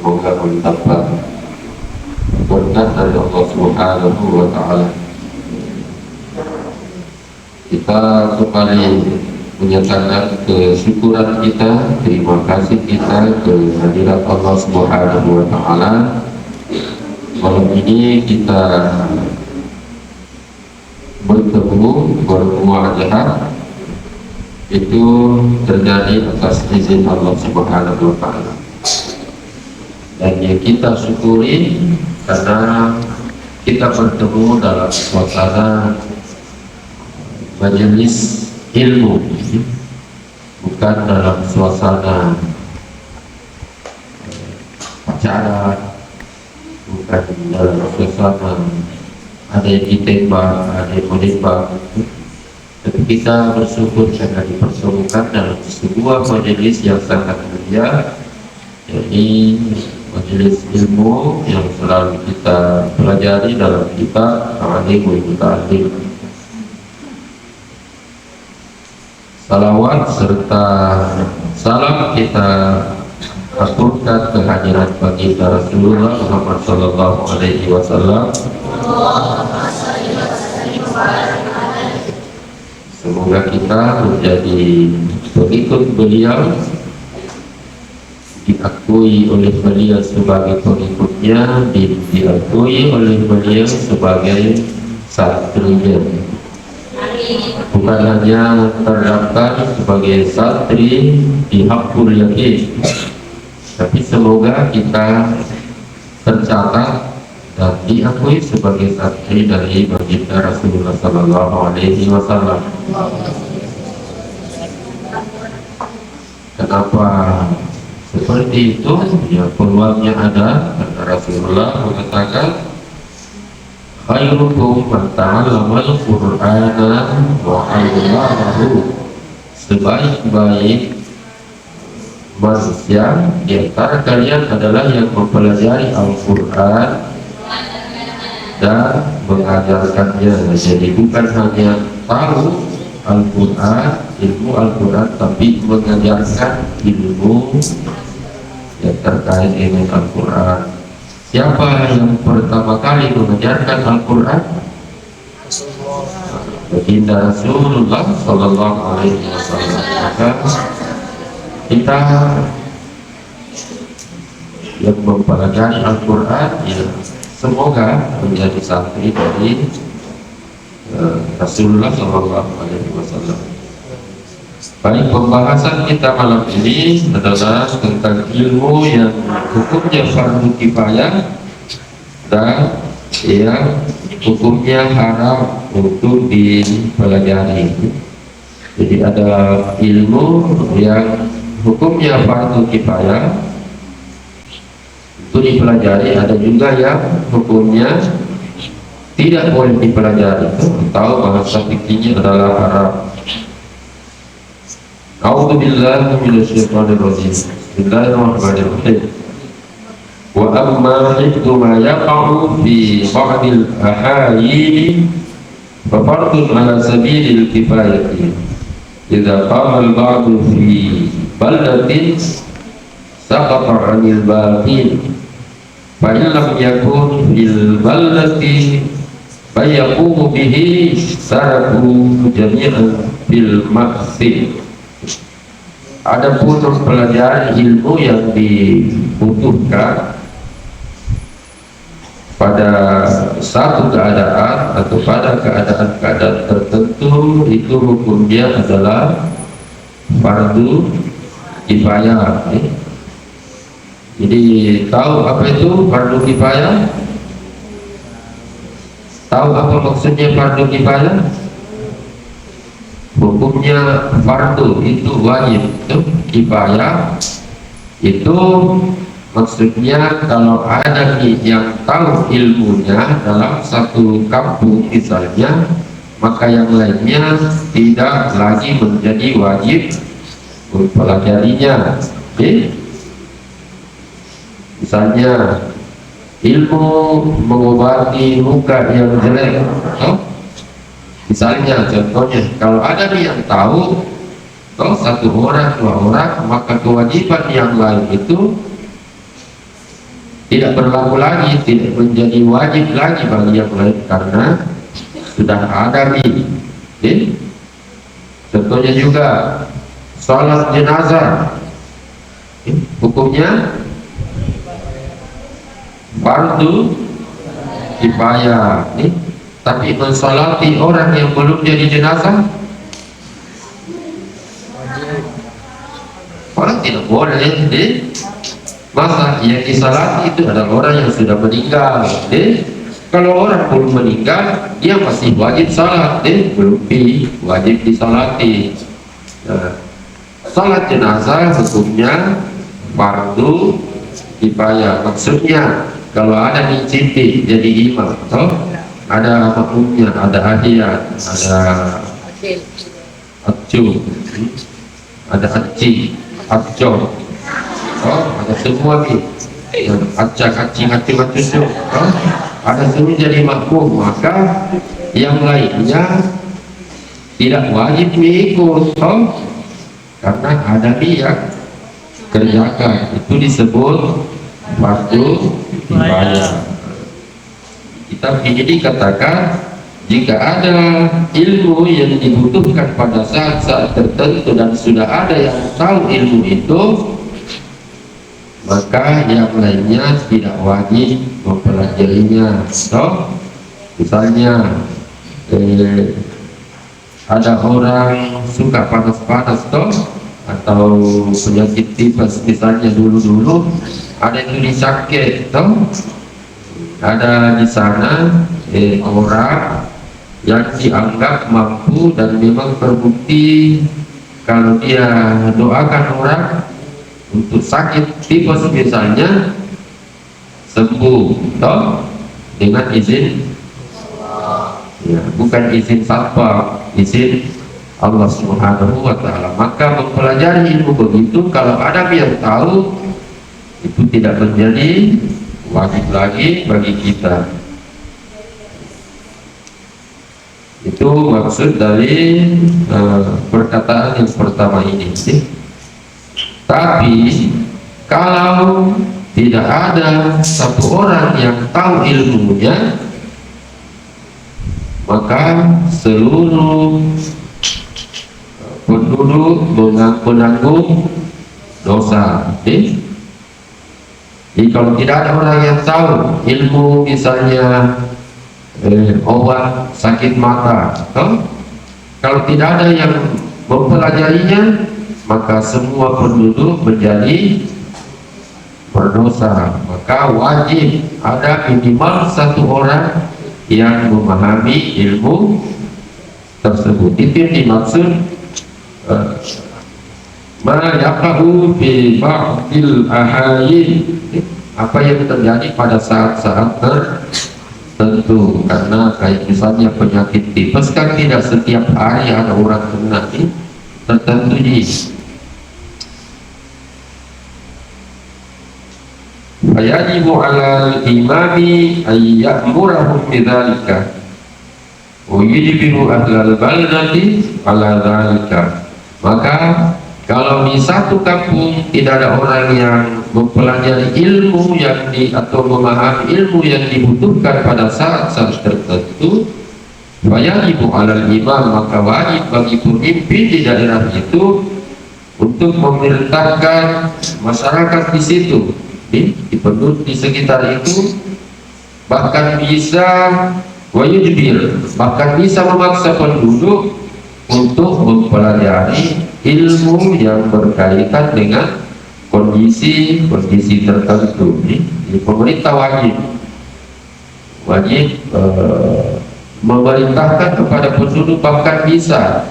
semoga mendapat berkat dari Allah Subhanahu wa Ta'ala. Kita kembali menyatakan kesyukuran kita, terima kasih kita kehadirat Allah Subhanahu wa Ta'ala. Malam ini kita bermuajah itu terjadi atas izin Allah Subhanahu wa Ta'ala, dan yang kita syukuri karena kita bertemu dalam suasana majelis ilmu, bukan dalam suasana pacaran, bukan dalam suasana ada yang ditembak, ada yang menembak. Tapi kita bersyukur karena dipertemukan dalam sebuah majelis yang sangat mulia, yakni majelis ilmu yang selalu kita pelajari dalam kitab Ta'limul Muta'allim. Salawat serta salam kita aturkan kehadiran baginda Rasulullah Muhammad Sallallahu Alaihi Wasallam. Semoga kita menjadi pengikut beliau, diakui oleh beliau sebagai pengikutnya, diakui oleh beliau sebagai santrinya. Bukan hanya terdaftar sebagai santri di Hakul Yakin, tapi semoga kita tercatat dan diakui sebagai santri dari baginda Rasulullah Sallallahu Alaihi Wasallam. Kenapa seperti itu? Ya, peluangnya ada karena Rasulullah mengatakan, khairukum man ta'allamal Qur'ana wa 'allamahu. Sebaik-baik manusia di antara kalian adalah yang mempelajari Al-Qur'an dan mengajarkannya. Jadi bukan hanya tahu Al-Quran, ilmu Al-Quran, tapi mengajarkan ilmu yang terkait dengan Al-Quran. Siapa yang pertama kali mengajarkan Al-Quran? Baginda Rasulullah Sallallahu Alaihi Wasallam. Maka kita yang mempelajari Al-Quran, ya, semoga menjadi santri dari Rasulullah Sallallahu Alaihi Wasallam. Baik, pembahasan kita malam ini adalah tentang ilmu yang hukumnya fardu kifayah dan yang hukumnya haram untuk dipelajari. Jadi ada ilmu yang hukumnya fardu kifayah itu dipelajari, ada juga yang hukumnya tidak boleh dipelajari atau bahasa fikihnya adalah haram. A'udzubillahi minasyaitonir rajim. Bismillahirrahmanirrahim. Wa amma hifdzu ma yaqa'u fi ba'dil ahayini fa fardun 'ala sabilil kifayati. Idza qama al-ba'du fi baldatin saqata 'anil baqin. Fa in lam yakun fil baldati fayaqumu bihi saraku jami'an bil maqsid. Adapun pelajaran ilmu yang dibutuhkan pada satu keadaan atau pada keadaan-keadaan tertentu, itu hukumnya adalah fardu kifayah. Jadi tahu apa itu fardu kifayah? Tahu apa maksudnya fardu kifayah? Hukumnya fardu itu wajib, itu kifayah itu maksudnya kalau ada yang tahu ilmunya dalam satu kampung misalnya, maka yang lainnya tidak lagi menjadi wajib mempelajarinya. Misalnya ilmu mengobati luka yang jelek, misalnya contohnya kalau ada yang tahu satu orang dua orang, maka kewajiban yang lain itu tidak berlaku lagi, tidak menjadi wajib lagi bagi yang lain karena sudah ada nih. Contohnya juga salat jenazah, hukumnya fardu kifayah, tapi mensolati orang yang belum jadi jenazah orang tidak boleh. Masa yang disalati itu adalah orang yang sudah meninggal. Kalau orang belum meninggal, dia masih wajib salat, belum wajib disalati. Nah, salat jenazah hukumnya fardu kifayah. Maksudnya kalau ada dicinti jadi imam, ada makmumnya, ada hadiah, ada acu, ada aci, acco, ada semua nih, acak, acing, acung, acung, ada semua jadi makmum, maka yang lainnya tidak wajib mengikut, karena ada dia kerjakan, itu disebut fardu kifayah. Kita ini dikatakan jika ada ilmu yang dibutuhkan pada saat-saat tertentu dan sudah ada yang tahu ilmu itu, maka yang lainnya tidak wajib mempelajarinya. Misalnya ada orang suka panas-panas atau penyakit tipes, misalnya dulu ada yang sakit, ada di sana orang yang dianggap mampu dan memang terbukti kalau dia doakan orang untuk sakit tipes misalnya sembuh, dengan izin ya, bukan izin satpam, izin Allah Subhanahu wa Ta'ala. Maka mempelajari ilmu begitu, kalau ada yang tahu, itu tidak menjadi wajib lagi bagi kita. Itu maksud dari perkataan yang pertama ini. Tapi kalau tidak ada satu orang yang tahu ilmunya, maka seluruh penduduk menanggung dosa. Jadi kalau tidak ada orang yang tahu ilmu, misalnya obat sakit mata, kalau tidak ada yang mempelajarinya, maka semua penduduk menjadi berdosa. Maka wajib ada minimal satu orang yang memahami ilmu tersebut. Itu yang dimaksud ma yaqa'u fi ba'dil ahayin, apa yang terjadi pada saat-saat tertentu. Karena kayak misalnya penyakit tipes kan tidak setiap hari ada orang kena, tertentu nih. Fayajibu 'alal imami ay ya'murahum bidzalika wa yujbiru ahlal baldati 'ala dzalika. Maka kalau di satu kampung tidak ada orang yang mempelajari ilmu atau memahami ilmu yang dibutuhkan pada saat-saat tertentu, fayajibu 'alal imam, maka wajib bagi pemimpin di daerah itu untuk memerintahkan masyarakat di situ, di penduduk di sekitar itu, bahkan bisa wajibir, bahkan bisa memaksa penduduk untuk mempelajari ilmu yang berkaitan dengan kondisi tertentu. Jadi pemerintah wajib memerintahkan kepada penduduk, bahkan bisa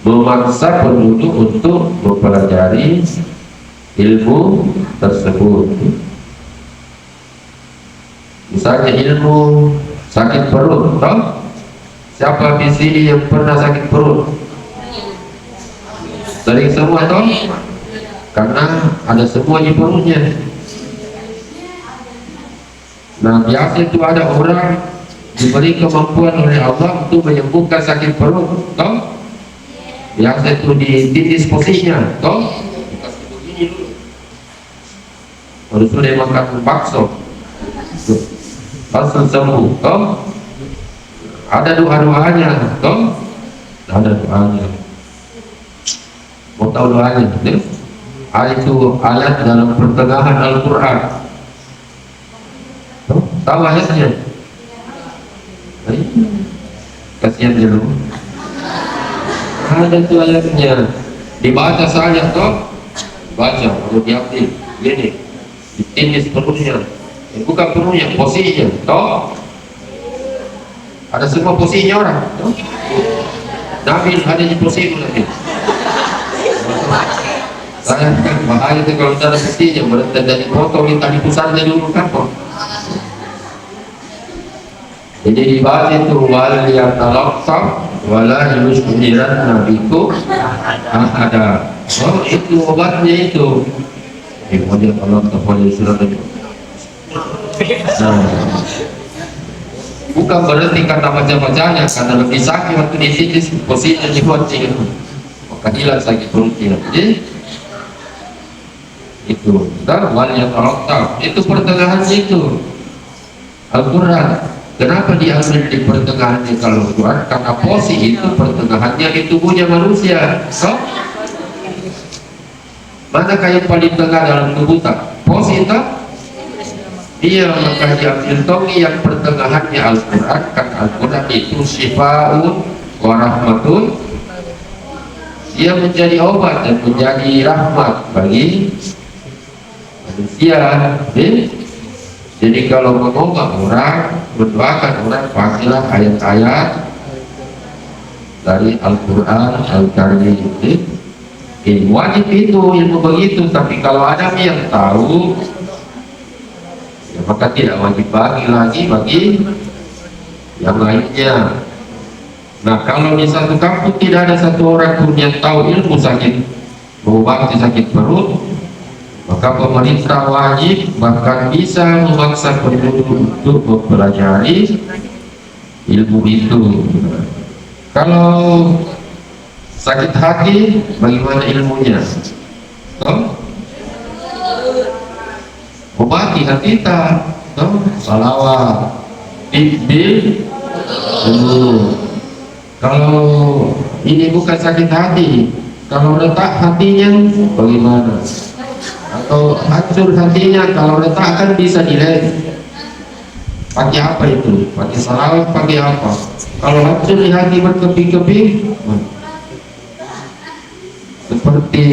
memaksa penduduk untuk mempelajari ilmu tersebut. Misalnya ilmu sakit perut, siapa di sini yang pernah sakit perut? Sering semua karena ada semua di perutnya. Nah, biasa itu ada orang diberi kemampuan oleh Allah untuk menyembuhkan sakit perut, biasa itu ditindis posisinya, harus sudah makan bakso, langsung sembuh. Toh ada doa-doanya, toh ada doanya. Mau tahu doanya? Itu ayat dalam pertengahan Al-Quran. Tahu ayatnya? Kasihan dulu. Ada tuh ayatnya. Dibaca saja toh, baca, kalau diambil, ini, ditinis perutnya, bukan perutnya, posisinya, toh. Ada semua posisinya orang, toh. Nabi ada di posisi lagi. Saya kan bahaya itu kalau ada posisinya, berarti dari foto minta dipusatnya dulu kan, toh. Jadi dibaca itu wal yatalaqqaf wala yushhiran nabiku ada. Oh itu obatnya itu. Kemudian Allah terpilih surat itu. Bukan berarti kata baca-bacanya, karena lebih sakit waktu dititis posisinya dibonceng itu. Maka hilang sakit perutnya. Jadi itu. Dan wal yatalaqqaf itu pertengahan itu. Al-Quran. Kenapa diambil di pertengahannya kalau Quran? Karena posisi itu pertengahannya di tubuhnya manusia. So, manakah yang paling tengah dalam tubuh tak? Posisi itu? Iya, maka diambil togi yang pertengahannya Al-Quran. Karena Al-Quran itu syifa'un wa rahmatun. Dia menjadi obat dan menjadi rahmat bagi manusia. Jadi kalau mengobati orang, mendoakan orang, pakailah ayat-ayat dari Al-Quran Al-Karim. Wajib itu ilmu begitu, tapi kalau ada yang tahu, ya maka tidak wajib bagi yang lainnya. Nah kalau di satu kampung tidak ada satu orang pun yang tahu ilmu sakit, mengobati sakit perut, maka pemerintah wajib bahkan bisa memaksa penduduk untuk mempelajari ilmu itu. Kalau sakit hati, bagaimana ilmunya? Toh? Obati hati kita, toh? Salawat, bil. Kalau ini bukan sakit hati, kalau retak hatinya, bagaimana? Atau hancur hatinya, kalau retak kan bisa dilem. Pakai apa itu? Pakai salawat, pakai apa? Kalau hancur di hati berkeping-keping, seperti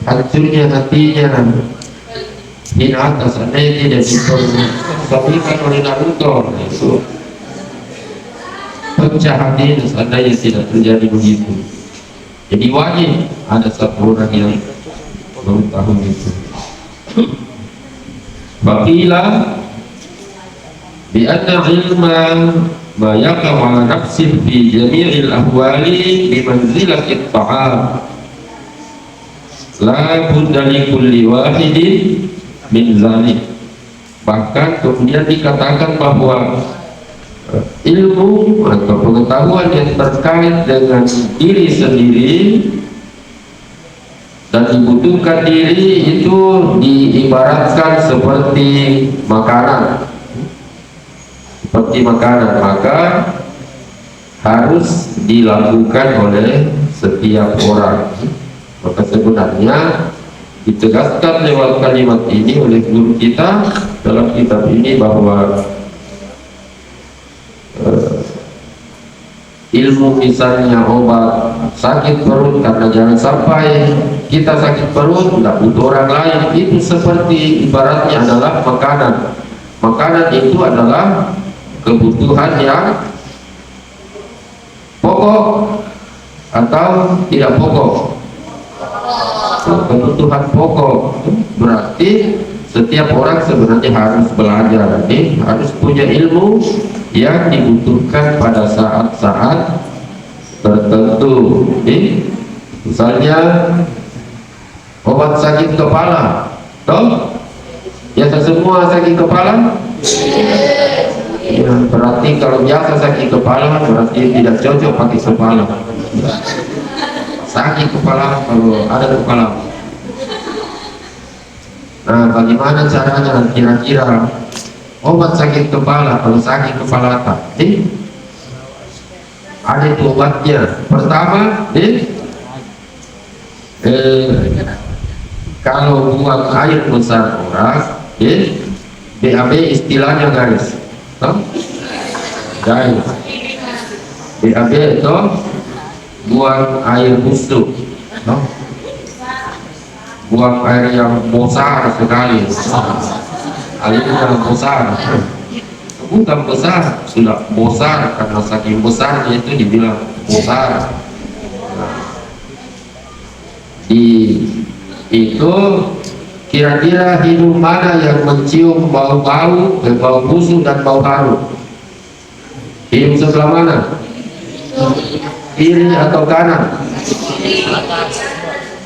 hancurnya hatinya Hinata seandainya tidak dipersabikan oleh Naruto, itu pecah hati seandainya tidak terjadi begitu. Jadi wajib ada satu orang yang mengetahui itu. Baqilah bi anna ilma ma yaqa ala nafsi fi jami'il ahwali bi manzilati ta'am la budda li kulli wahidin min zalik. Bahkan kemudian dikatakan bahwa ilmu atau pengetahuan yang terkait dengan diri sendiri dan dibutuhkan diri itu diibaratkan seperti makanan, maka harus dilakukan oleh setiap orang. Maka sebenarnya ditegaskan lewat kalimat ini oleh guru kita dalam kitab ini bahwa ilmu misalnya obat sakit perut, karena jangan sampai kita sakit perut tidak butuh orang lain, itu seperti ibaratnya adalah makanan. Makanan itu adalah kebutuhan yang pokok atau tidak pokok. Kebutuhan pokok berarti setiap orang sebenarnya harus belajar, harus punya ilmu yang dibutuhkan pada saat-saat tertentu. Misalnya obat sakit kepala, toh biasa semua sakit kepala. Ya, berarti kalau biasa sakit kepala berarti tidak cocok pakai kepala. Sakit kepala kalau ada kepala. Nah, bagaimana caranya kira-kira obat sakit kepala? Kalau sakit kepala tak, ada itu obatnya. Pertama, kalau buang air besar orang, BAB istilahnya guys, guys, BAB itu buang air busuk, buang air yang besar sekali, air yang besar, bukan besar, sudah besar karena saking besarnya itu dibilang besar. Itu kira-kira hidung mana yang mencium bau-bau, bau busuk dan bau harum? Hidung sebelah mana? Kiri atau kanan?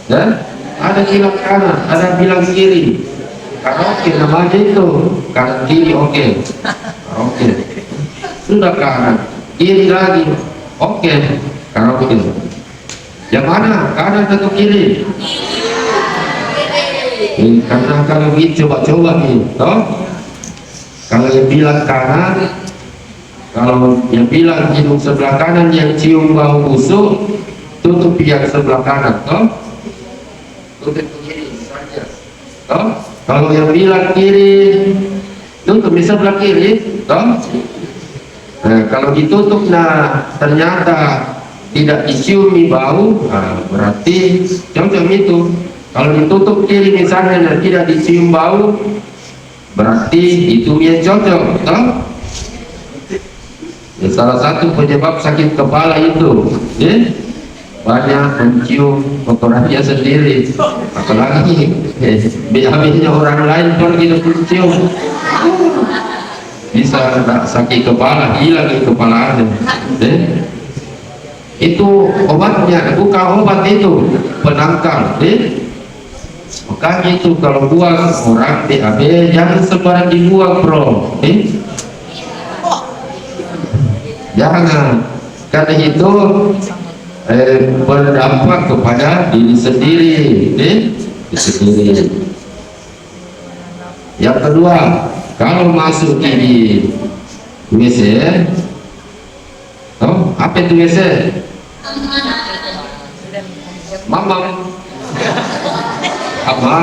Dan ada bilang kanan, ada bilang kiri. Karaoke namanya itu, kanan kiri oke. Oke. Sudah kanan, kiri lagi. Oke. Karaoke. Yang mana? Kanan atau kiri? Karena kalau gitu coba-coba nih, kalau yang bilang kanan, kalau yang bilang hidung sebelah kanan yang cium bau busuk, tutup yang sebelah kanan, tutup kiri saja, kalau yang bilang kiri, tutup di sebelah kiri, nah, kalau ditutup, nah ternyata tidak diciumi bau, nah, berarti cocok itu. Kalau ditutup kiri misalnya dan tidak dicium bau, berarti itu yang cocok, ya, salah satu penyebab sakit kepala itu, banyak mencium kotorannya sendiri, apalagi BAB-nya orang lain pergi mencium, bisa sakit kepala, hilang kepalanya. Itu obatnya, bukan obat itu penangkal. Makanya itu kalau buang orang BAB jangan sembarang dibuang bro, jangan, karena itu berdampak kepada diri sendiri, Yang kedua, kalau masuk di WC, apa itu WC? Mamam. Apa?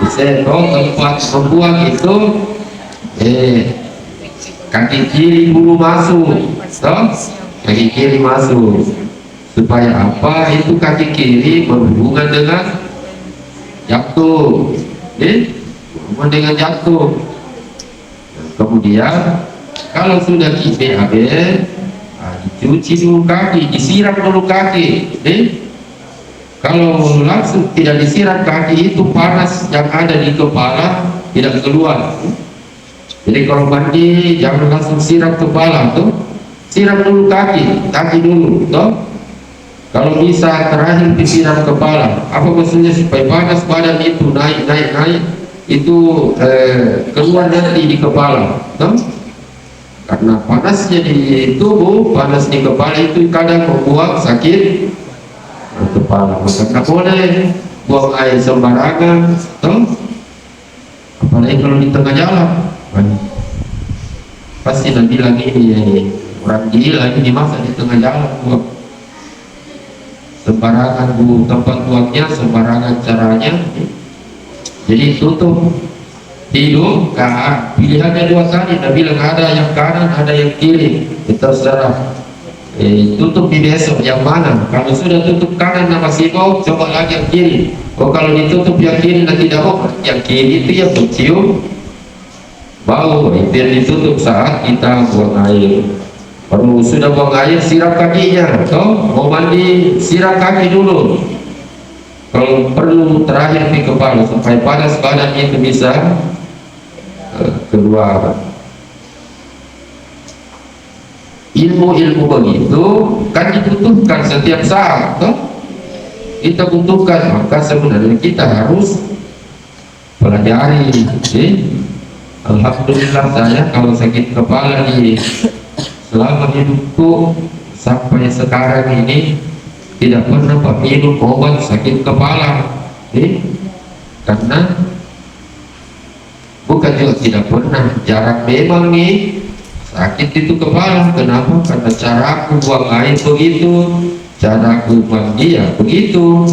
Bisa tempat membuang itu, kaki kiri dulu masuk, kaki kiri masuk, supaya apa? Itu kaki kiri berhubungan dengan jantung, berhubungan dengan jantung. Kemudian kalau sudah BAB, dicuci dulu kaki, disiram dulu kaki. Kalau langsung tidak disiram kaki, itu panas yang ada di kepala tidak keluar. Jadi kalau mandi jangan langsung siram kepala, siram dulu kaki dulu, Kalau bisa terakhir disiram kepala. Apa maksudnya? Supaya panas badan itu naik, itu keluar nanti di kepala, Karena panasnya di tubuh, panas di kepala itu kadang membuat sakit kepala. Maka tak boleh buang air sembarangan, apalagi kalau di tengah jalan. Pasti nak bilang ini orang gila ini masa di tengah jalan buang sembarangan, tempat buangnya sembarangan caranya. Jadi tutup hidung, pilihannya dua kali. Nak bilang ada yang kanan, ada yang kiri, terserah. Tutup di besok yang mana? Kalau sudah tutup kanan masih bau, coba lagi yang kiri. Kalau ditutup yang kiri nanti tidak bau, yang kiri itu yang mencium bau. Itu yang ditutup saat kita buang air. Kalau sudah buang air, siram kakinya. Mau mandi, siram kaki dulu. Kalau perlu terakhir di kepala supaya panas badan itu bisa keluar. Ilmu-ilmu begitu kan dibutuhkan setiap saat, kita butuhkan. Maka sebenarnya kita harus pelajari. Alhamdulillah saya kalau sakit kepala selama hidupku sampai sekarang ini tidak pernah minum obat sakit kepala, karena Bukan juga tidak pernah, jarang memang nih sakit itu kepala. Kenapa? Karena cara aku buang air begitu, cara aku mandi ya begitu.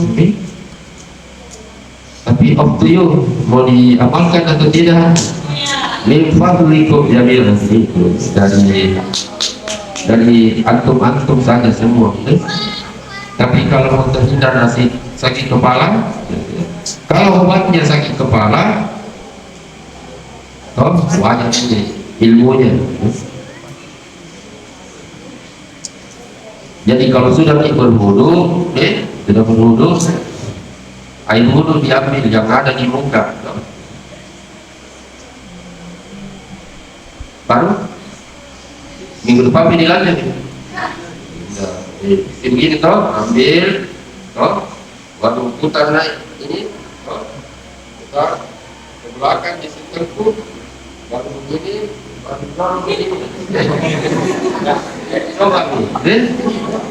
Tapi up to you, mau diamalkan atau tidak? Min fadlikum jami'an, itu dari antum-antum saja semua. Tapi kalau mau terhindar dari sakit kepala, kalau obatnya sakit kepala, banyak ini ilmunya. Jadi kalau sudah berwudu, sudah berwudu, air wudu diambil yang ada di muka, baru minggu depan ini lanjut. Begini toh, ambil, baru putar naik ini, putar ke belakang di sekelku, baru begini, baru begini. Coba nih,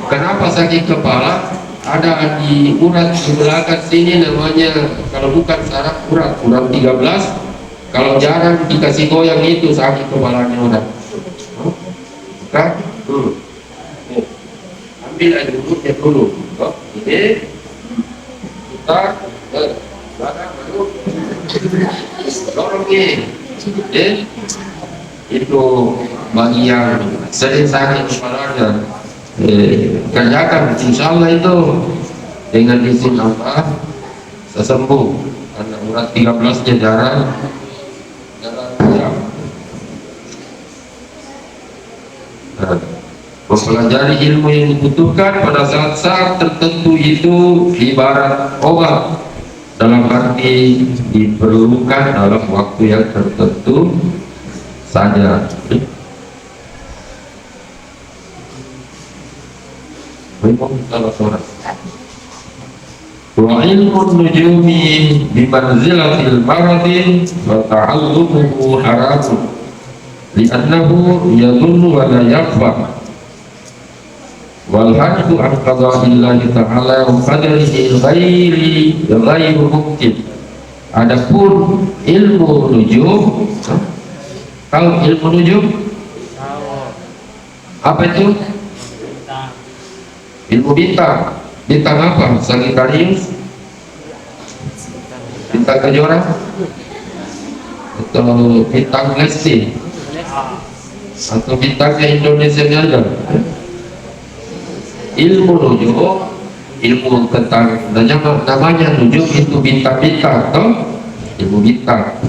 kenapa sakit kepala? Ada di urat di belakang sini namanya, kalau bukan saraf urat 13. Kalau jarang dikasih goyang itu sakit kepalanya urat. Bukan? Ambil air wudhunya dulu. Ini putar ke belakang baru dorong ini. Itu bagi yang sering sakit kepalanya, kerjakan, insya Allah itu dengan izin Allah sesembuh, karena urat 13 nya jarang ya. Mempelajari ilmu yang dibutuhkan pada saat-saat tertentu itu ibarat obat, dalam arti diperlukan dalam waktu yang tertentu saja. Wa ilmu nujumi bimanzilatil maradin wa ta'allumuhu haramun li'annahu yadullu wa la yakfa wal haddu an qada'illahi ta'ala wa qadarihi ghairu mungkin. Adapun ilmu nujum, tahu ilmu nujum? Apa itu? Ilmu bintang. Bintang apa? Sagittarius? Bintang Kejora? Atau bintang Lesti? Atau bintangnya Indonesia aja? Ilmu nujum, ilmu tentang namanya nujum itu bintang-bintang, toh? Ilmu bintang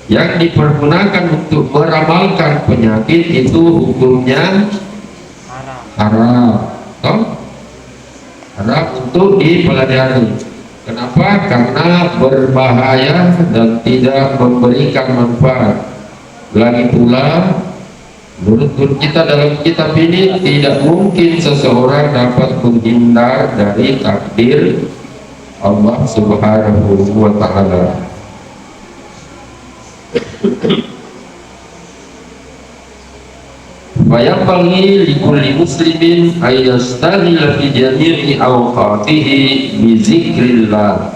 yang dipergunakan untuk meramalkan penyakit itu hukumnya haram, toh? Haram untuk dipelajari. Kenapa? Karena berbahaya dan tidak memberikan manfaat. Lagi pula menurut kita dalam kitab ini tidak mungkin seseorang dapat menghindar dari takdir Allah Subhanahu wa ta'ala. Fayambaghi likulli muslimin ayyastaghila fi jami'i awqatihi bi zikrillah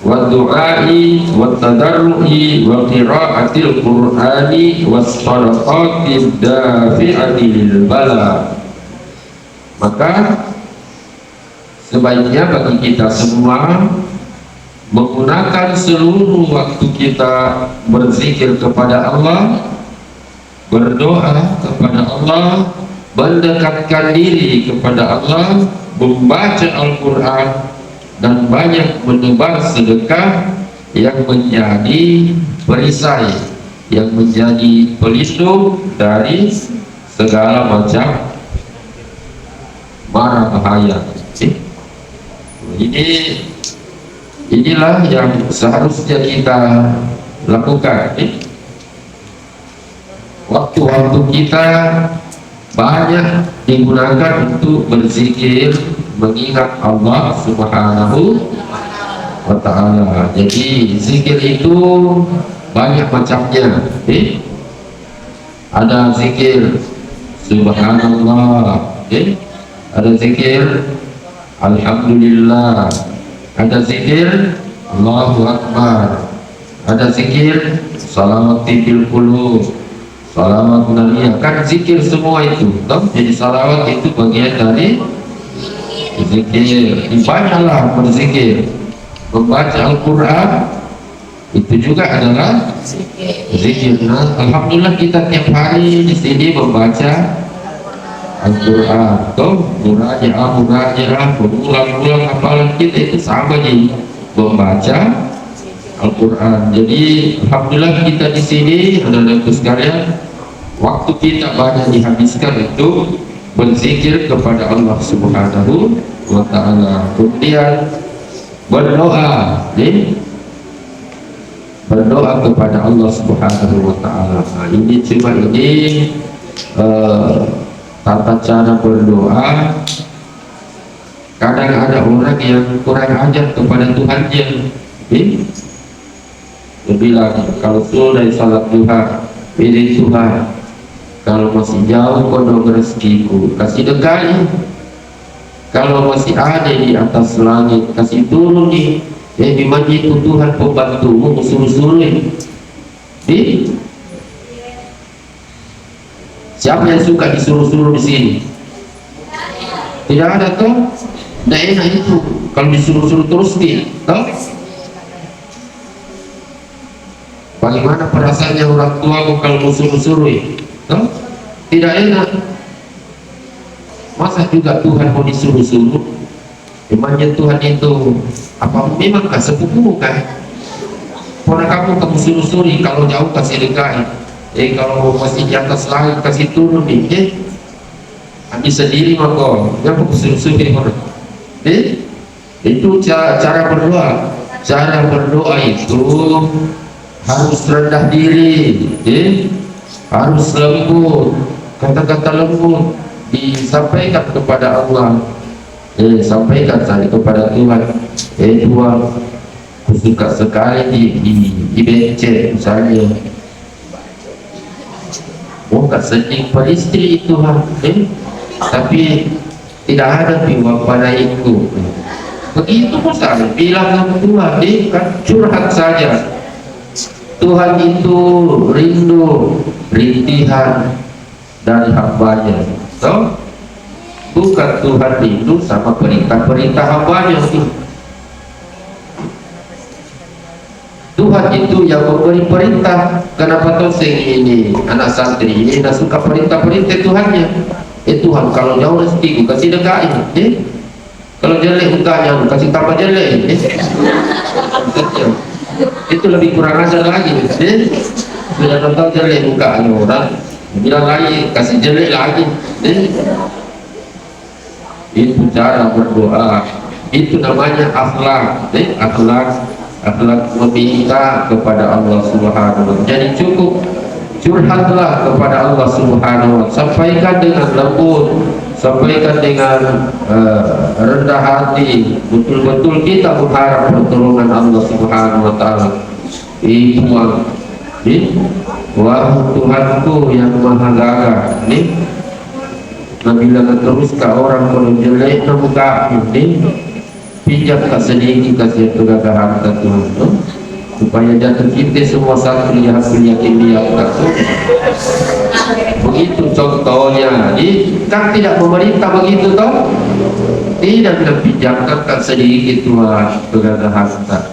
wa du'ai wa tadarru'i wa qira'atil qur'ani was sadaqatid dafi'ati lil bala. Maka sebaiknya bagi kita semua menggunakan seluruh waktu kita berzikir kepada Allah, berdoa kepada Allah, mendekatkan diri kepada Allah, membaca Al-Quran, dan banyak menebar sedekah yang menjadi perisai, yang menjadi pelindung dari segala macam mara bahaya. Inilah yang seharusnya kita lakukan. Waktu-waktu kita banyak digunakan untuk berzikir, mengingat Allah Subhanahu wa ta'ala. Jadi zikir itu banyak macamnya. Ada zikir Subhanallah, ada zikir Alhamdulillah, ada zikir Allahu Akbar, Ada zikir salawat fil qulub, salawat nariyah, kan zikir semua itu toh. Jadi salawat itu bagian dari zikir. Banyaklah berzikir, membaca Al-Quran itu juga adalah zikir. Nah, alhamdulillah kita tiap hari di sini membaca Al-Quran, toh murojaah, mengulang-ulang hafalan kita itu sama jadi membaca Al-Quran. Jadi alhamdulillah kita di sini anak-anakku sekalian, waktu kita banyak dihabiskan untuk berzikir kepada Allah Subhanahu wa Ta'ala. Kemudian berdoa, berdoa kepada Allah Subhanahu wa Ta'ala. Nah, ini tata cara berdoa. Kadang ada orang yang kurang ajar kepada Tuhannya. Lebih lagi kalau sudah salat duha, pilih Tuhan, kalau masih jauh kodok rezekiku kasih dekati, kalau masih ada di atas langit kasih turun nih. Di mana itu Tuhan pembantumu, suruh-suruhin. Siapa yang suka disuruh-suruh di sini? Tidak ada toh. Tidak enak itu kalau disuruh-suruh terus nih, toh. Bagaimana perasaannya orang tuamu kalau mau suruh-suruh? Toh? Tidak enak. Masa juga Tuhan mau disuruh-suruh? Emangnya Tuhan itu apa memang gak sepupumu kan? Kamu suruh-suruh, kalau jauh kasih dekat, kalau masih di atas langit kasih turun nih, ambil sendiri maka jangan suruh-suruh orang. Itu cara berdoa. Cara berdoa itu harus rendah diri, harus lembut, kata-kata lembut disampaikan kepada Allah. Sampaikan saya kepada Tuhan, Tuhan, aku suka sekali di becek misalnya, gak sedih pada istri itu, tapi tidak ada piwak pada itu. Begitu saya bilang sama Tuhan, kan curhat saja. Tuhan itu rindu rintihan dari hambanya, toh? Bukan Tuhan rindu sama perintah-perintah hambanya. Tuhan itu yang memberi perintah. Kenapa tuh ini anak santri ini tidak suka perintah-perintah Tuhannya? Tuhan, kalau jauh rezeki kasih dekat, kalau jelek mukanya kasih tambah jelek, itu lebih kurang ajar lagi. Sudah tahu jelek mukanya orang, bilang lagi kasih jelek lagi. Itu cara berdoa. Itu namanya akhlak. Akhlak meminta kepada Allah Subhanahu wa Ta'ala. Jadi cukup curhatlah kepada Allah Subhanahu wa Ta'ala, sampaikan dengan lembut, sampaikan dengan rendah hati. Betul-betul kita berharap pertolongan Allah Subhanahu wa Ta'ala. Wah Tuhanku yang maha gagah, Nabilah terus ke orang kalau jelek muka pinjam tak sedikit kasih kegagahan Tuhan, supaya jatuh kita semua satu yakin dia begitu contohnya. Kan tidak memerintah begitu toh, tidak bilang pinjamkan tak sedikit Tuhan kegagahan tak,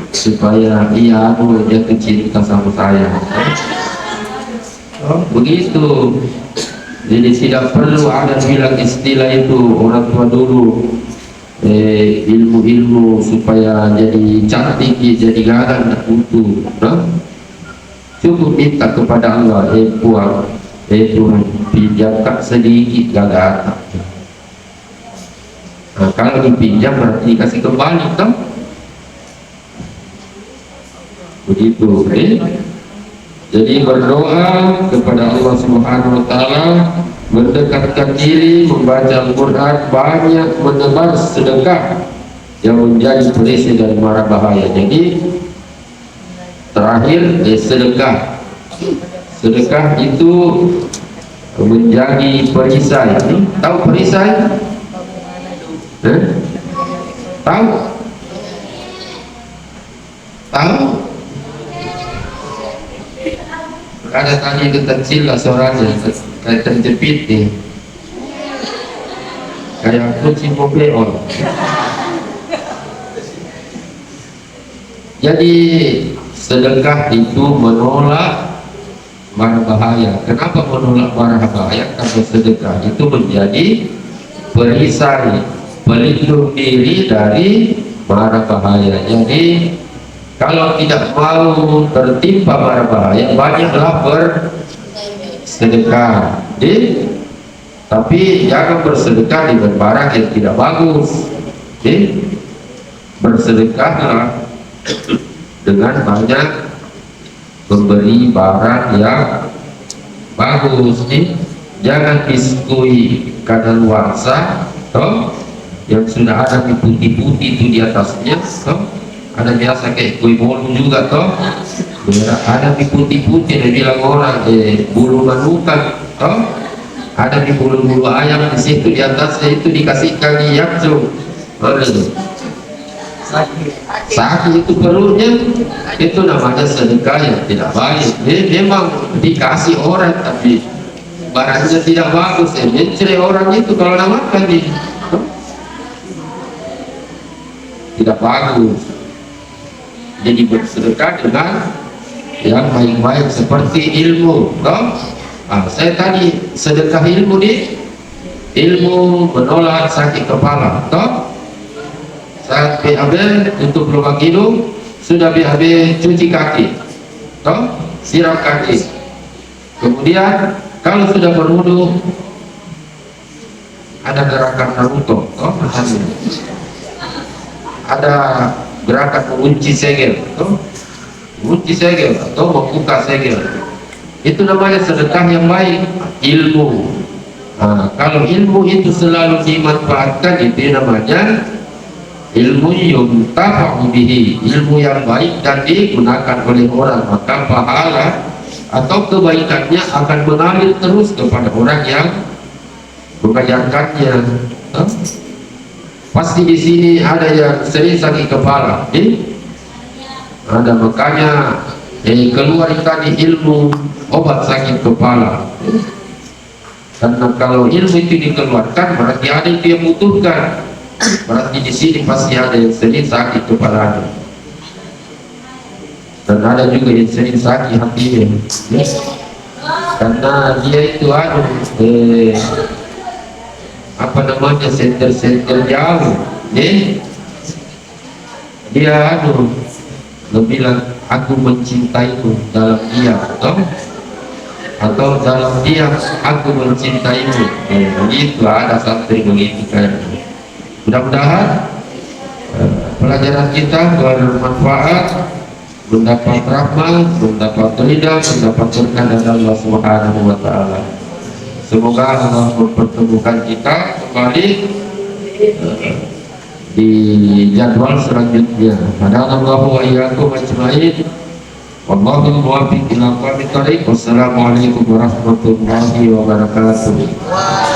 supaya ia jatuh cinta sama saya, begitu. Jadi tidak perlu ada bilang istilah itu orang tua dulu, ilmu-ilmu supaya jadi cantik, jadi gagah dan utuh. Cukup minta kepada Allah, Tuhan pinjamkan sedikit gagah. Nah, kalau dipinjam berarti kasih kembali, toh? Begitu, Jadi berdoa kepada Allah Subhanahu wa Ta'ala, mendekatkan diri, membaca Al-Quran, banyak menebar sedekah yang menjadi perisai dari mara bahaya. Jadi terakhir sedekah. Sedekah itu menjadi perisai. Tahu perisai? Tahu? Tahu? ada tadi kecil lah suaranya kayak terjepit nih, kayak kucing mobil. Jadi sedekah itu menolak mara bahaya. Kenapa menolak mara bahaya? Karena sedekah itu menjadi perisai, pelindung diri dari mara bahaya. Jadi kalau tidak mau tertimpa mara bahaya, banyaklah bersedekah. Tapi jangan bersedekah dengan barang yang tidak bagus. Bersedekahlah dengan banyak memberi barang yang bagus. Jangan biskui kadaluarsa yang sudah ada putih-putih itu di atasnya, ada biasa kayak kue bolu juga ada putih-putih, dia bilang orang bulu manukan, ada di bulu-bulu ayam di situ di atasnya, itu dikasihkan di yakso. Sakit itu perutnya, itu namanya sedekah yang tidak baik. Dia memang dikasih orang tapi barangnya tidak bagus, mencari orang itu kalau nak makan tidak bagus. Jadi bersedekah dengan yang baik-baik seperti ilmu. Saya tadi sedekah ilmu ilmu menolak sakit kepala. Saat BAB untuk lubang hidung, sudah BAB cuci kaki, siram kaki. Kemudian kalau sudah berwudu, ada gerakan Naruto, ada gerakan mengunci segel, mengunci segel atau membuka segel. Itu namanya sedekah yang baik, ilmu. Kalau ilmu itu selalu dimanfaatkan, itu namanya ilmu yuntafa'u bihi, ilmu yang baik dan digunakan oleh orang, maka pahala atau kebaikannya akan mengalir terus kepada orang yang mengajarkannya. Pasti di sini ada yang sering sakit kepala, ada, makanya keluar tadi ilmu obat sakit kepala. Karena kalau ilmu itu dikeluarkan, berarti ada itu yang butuhkan. Berarti di sini pasti ada yang sering sakit kepalanya, dan ada juga yang sering sakit hatinya, karena dia itu apa namanya, senter jauh, dia bilang aku mencintaimu dalam diam, atau dalam diam aku mencintaimu. Begitu ada santri begitu kan. Mudah-mudahan pelajaran kita bermanfaat, mendapat rahmat, mendapat ridha, mendapat berkah dari Allah Subhanahu wa taala. Semoga Allah mempertemukan kita kembali di jadwal selanjutnya. Hadallahu wa iyyakum ajmain. Wallahu muwaffiq ila aqwamit thoriq. Wassalamualaikum warahmatullahi wabarakatuh.